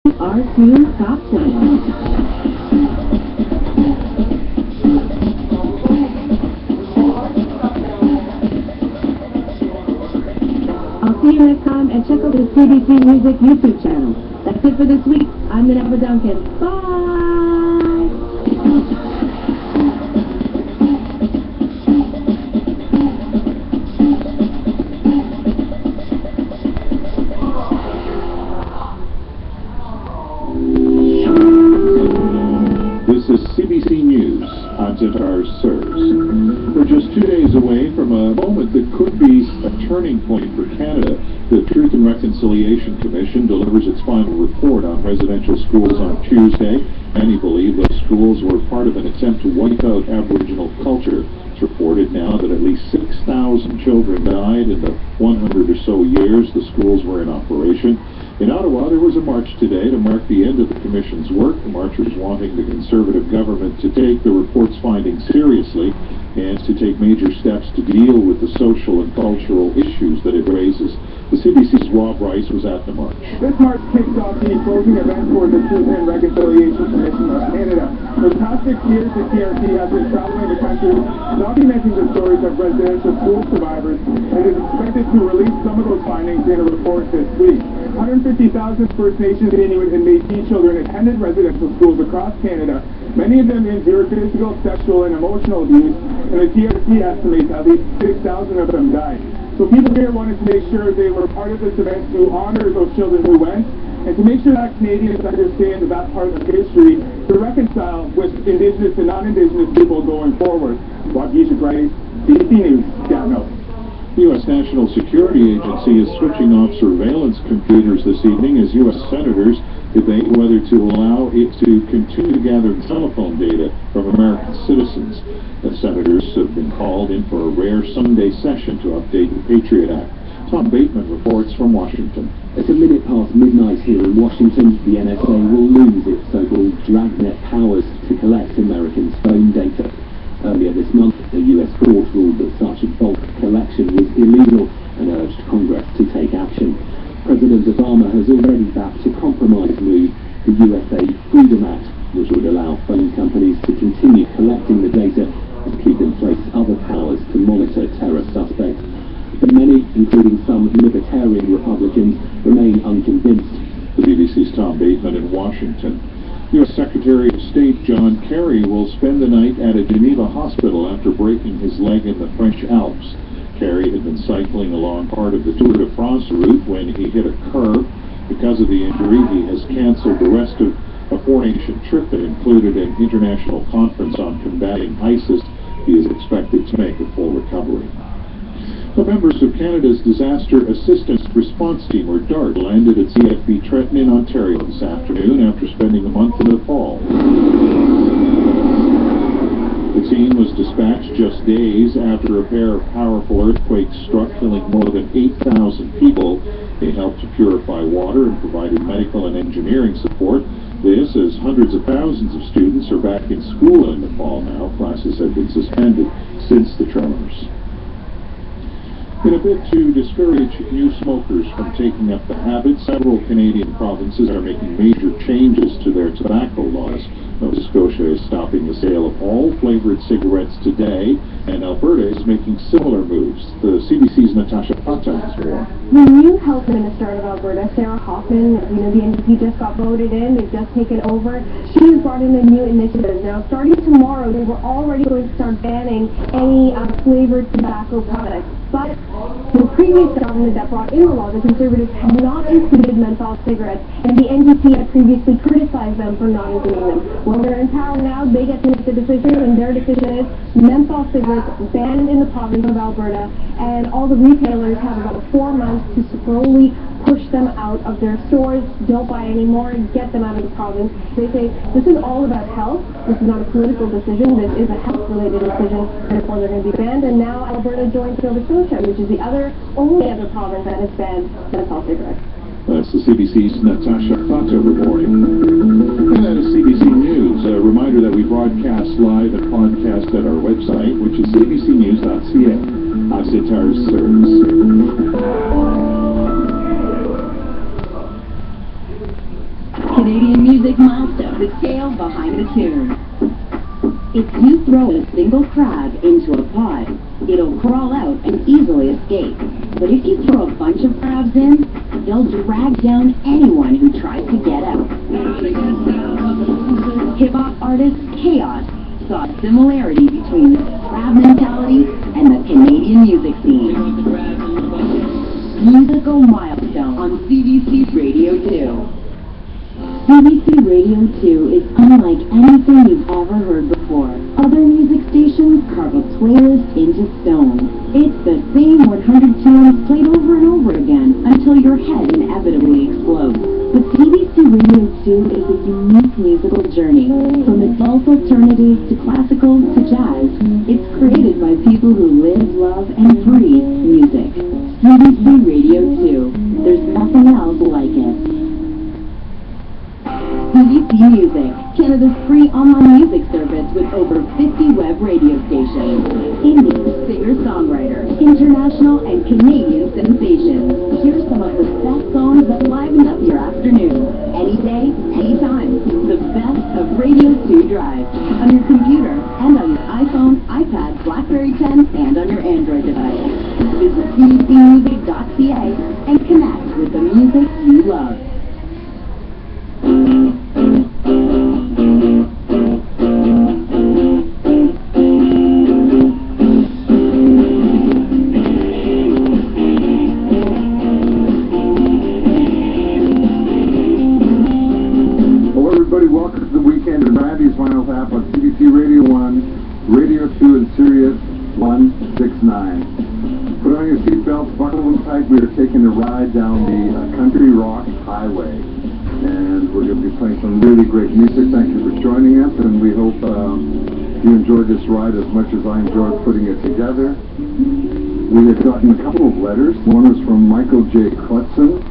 RQ Top 10. I'll see you next time, and check out the CBC Music YouTube channel. That's it for this week. I'm Minerva Duncan. Bye! This is CBC News. I'm Zatar Sirs. We're just 2 days away from a moment that could be a turning point for Canada. The Truth and Reconciliation Commission delivers its final report on residential schools on Tuesday. Many believe those schools were part of an attempt to wipe out Aboriginal culture. It's reported now that at least 6,000 children died in the 100 or so years the schools were in operation. In Ottawa, there was a march today to mark the end of the Commission's work. The marchers wanting the Conservative government to take the report's findings seriously and to take major steps to deal with the social and cultural issues that it raises. The CBC's Rob Rice was at the march. This march kicks off the closing event for the Truth and Reconciliation Commission of Canada. For the past 6 years, the TRC has been traveling the country, documenting the stories of residential school survivors, and is expected to release some of those findings in a report this week. 150,000 First Nations, Inuit, and Métis children attended residential schools across Canada. Many of them endured physical, sexual, and emotional abuse, and the TRC estimates at least 6,000 of them died. So people here wanted to make sure they were part of this event to honor those children who went, and to make sure that Canadians understand that part of history to reconcile with Indigenous and non-Indigenous people going forward. Waukesha Rice, CBC News, Gatineau. The U.S. National Security Agency is switching off surveillance computers this evening as U.S. senators debate whether to allow it to continue to gather telephone data from American citizens. The senators have been called in for a rare Sunday session to update the Patriot Act. Tom Bateman reports from Washington. At a minute past midnight here in Washington, the NSA will lose its so-called dragnet powers to collect Americans' phone data. Earlier this month, the U.S. court ruled that such a bulk collection was illegal and urged Congress to take action. President Obama has already backed a compromise move, the USA Freedom Act, which would allow phone companies to continue collecting the data and keep in place other powers to monitor terror suspects. But many, including some libertarian Republicans, remain unconvinced. The BBC's Tom Bateman in Washington. U.S. Secretary of State John Kerry will spend the night at a Geneva hospital after breaking his leg in the French Alps. Kerry had been cycling along part of the Tour de France route when he hit a curve. Because of the injury, he has canceled the rest of a four-nation trip that included an international conference on combating ISIS. He is expected to make a full recovery. The members of Canada's Disaster Assistance Response Team, or DART, landed at CFB Trenton in Ontario this afternoon after spending a month in Nepal. The team was dispatched just days after a pair of powerful earthquakes struck, killing more than 8,000 people. They helped to purify water and provided medical and engineering support. This, as hundreds of thousands of students are back in school in Nepal now. Classes have been suspended since the tremors. In a bid to discourage new smokers from taking up the habit, several Canadian provinces are making major changes to their tobacco laws. Nova Scotia is stopping the sale of all flavored cigarettes today, and Alberta is making similar moves. The CBC's Natasha Pata has more. The new health minister of Alberta, Sarah Hoffman, the NDP just got voted in, they've just taken over. She has brought in a new initiative. Now, starting tomorrow, they were already going to start banning any flavored tobacco products. But the previous government that brought in the law, the Conservatives, had not included menthol cigarettes, and the NDP had previously criticized them for not including them. Well, they're in power now, they get to make the decision, and their decision is menthol cigarettes banned in the province of Alberta, and all the retailers have about 4 months to slowly push them out of their stores, don't buy any more, and get them out of the province. They say, this is all about health, this is not a political decision, this is a health-related decision, therefore they're going to be banned, and now Alberta joins Nova Scotia, which is the only other province that has banned menthol cigarettes. That's the CBC's Natasha Pata reporting. And that is CBC News. A reminder that we broadcast live and podcast at our website, which is cbcnews.ca. I'm Zatar Sirs. Canadian music milestone, the tale behind the tune. If you throw a single crab into a pod, it'll crawl out and easily escape. But if you throw a bunch of crabs in, they'll drag down anyone who tries to get out. Hip-hop artist Chaos saw a similarity between the crab mentality and the Canadian music scene. Musical milestone on CBC Radio 2. CBC Radio 2 is unlike anything you've ever heard before. Other music stations carve a playlist into stone. It's the same 100 tunes played over and over again until your head inevitably explodes. But CBC Radio 2 is a unique musical journey. From adult alternative to classical to jazz, it's created by people who live, love, and breathe music. CBC Radio 2. There's nothing else like it. CBC Music, Canada's free online music service with over 50 web radio stations. Indie, singer-songwriter, international and Canadian sensations. Here's some of the best songs that liven up your afternoon. Any day, anytime. The best of Radio 2 Drive. On your computer and on your iPhone, iPad, BlackBerry 10, and on your Android device. Visit cbcmusic.ca and connect with the music you love. Welcome to the weekend of Randy's Vinyl Tap on CBC Radio 1, Radio 2, and Sirius 169. Put on your seatbelts, buckle them tight. We are taking a ride down the Country Rock Highway, and we're going to be playing some really great music. Thank you for joining us, and we hope you enjoyed this ride as much as I enjoyed putting it together. We have gotten a couple of letters. One was from Michael J. Clutson,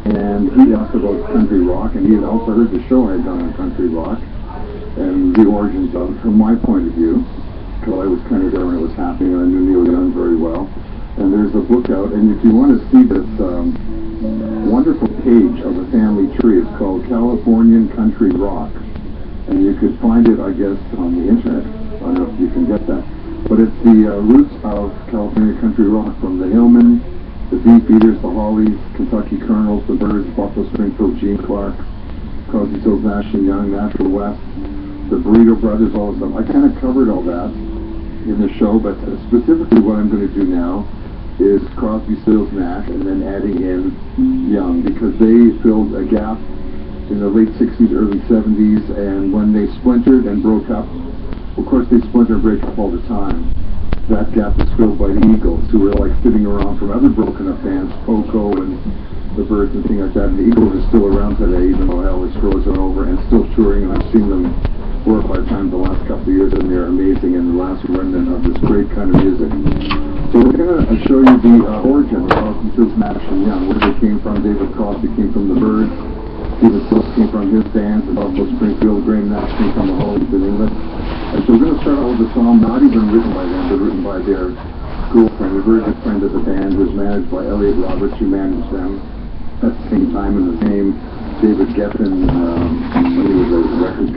and he asked about country rock, and he had also heard the show I had done on country rock and the origins of it from my point of view, because I was kind of there when it was happening, and I knew Neil Young very well. And there's a book out, and if you want to see this wonderful page of the family tree, it's called Californian Country Rock, and you could find it, I guess, on the internet. I don't know if you can get that, but it's the roots of California country rock, from the Hillmen, the Beefeaters, the Hollies, Kentucky Colonels, the Byrds, Buffalo Springfield, Gene Clark, Crosby, Stills, Nash and Young, Natural West, the Burrito Brothers, all this stuff. I kind of covered all that in the show, but specifically what I'm going to do now is Crosby, Stills, Nash, and then adding in Young, because they filled a gap in the late 60s, early 70s, and when they splintered and broke up, of course they splinter and break up all the time. That gap was filled by the Eagles, who were like sitting around from other broken up bands, Poco and the Byrds and things like that. And the Eagles are still around today, even though Elvis frozen over, and still touring. And I've seen them 4 or 5 times the last couple of years, and they're amazing and the last remnant of this great kind of music. So we're going to show you the origin of Crosby, Stills, Nash and Young, where they came from. David Crosby came from the Byrds, Stephen Stills came from his bands, and Buffalo Springfield, Graham Nash came from the Hollies in England. And so we're going to start out with a song not even written by them, but written by their school friend, a very good friend of the band, who's managed by Elliot Roberts, who managed them at the same time, and the same David Geffen, when he was a record